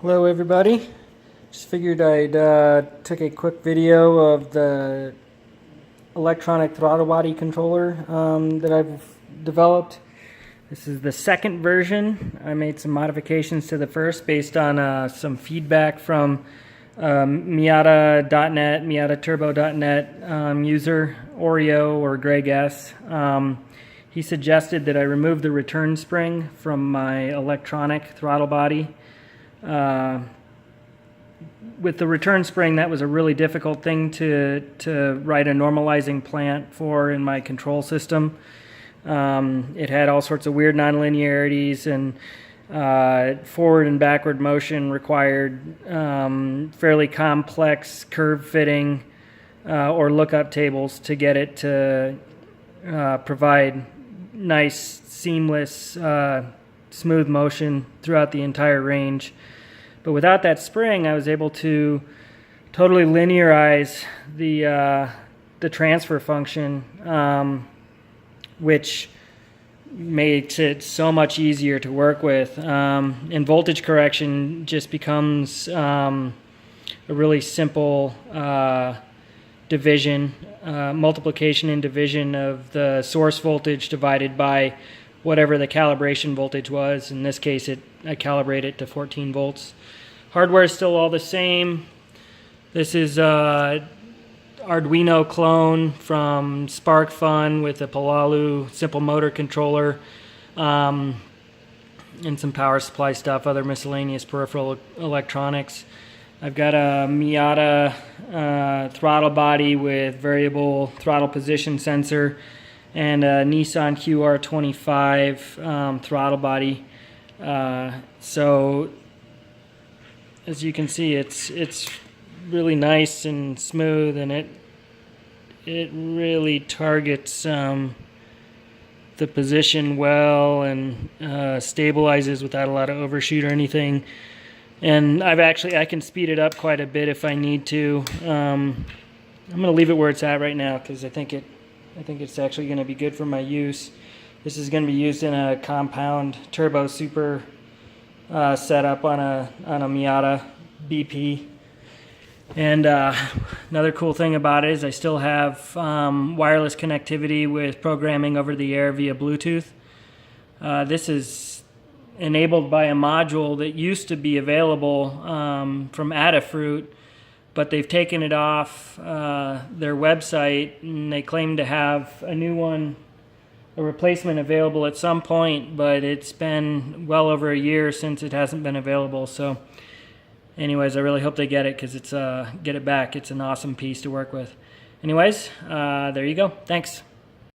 Hello everybody, just figured I'd take a quick video of the electronic throttle body controller that I've developed. This is the second version. I made some modifications to the first based on some feedback from Miata.net, MiataTurbo.net user, Oreo or Greg S. He suggested that I remove the return spring from my electronic throttle body. With the return spring, that was a really difficult thing to write a normalizing plant for in my control system. It had all sorts of weird nonlinearities, and forward and backward motion required fairly complex curve fitting or lookup tables to get it to provide nice, seamless, smooth motion throughout the entire range. But without that spring, I was able to totally linearize the transfer function, which makes it so much easier to work with. And voltage correction just becomes a really simple division, multiplication and division of the source voltage divided by whatever the calibration voltage was. In this case, I calibrate it to 14 volts. Hardware is still all the same. This is Arduino clone from SparkFun with a Palalu simple motor controller and some power supply stuff, other miscellaneous peripheral electronics. I've got a Miata throttle body with variable throttle position sensor and a Nissan QR25 throttle body. So as you can see, it's really nice and smooth, and it really targets the position well and stabilizes without a lot of overshoot or anything. And I can speed it up quite a bit if I need to. I'm going to leave it where it's at right now because I think it's actually going to be good for my use. This is going to be used in a compound turbo super setup on a Miata BP. And another cool thing about it is I still have wireless connectivity with programming over the air via Bluetooth. This is enabled by a module that used to be available from Adafruit, but they've taken it off their website, and they claim to have a new one, a replacement available at some point, but it's been well over a year since it hasn't been available. So anyways, I really hope they get it because get it back. It's an awesome piece to work with. Anyways, there you go. Thanks.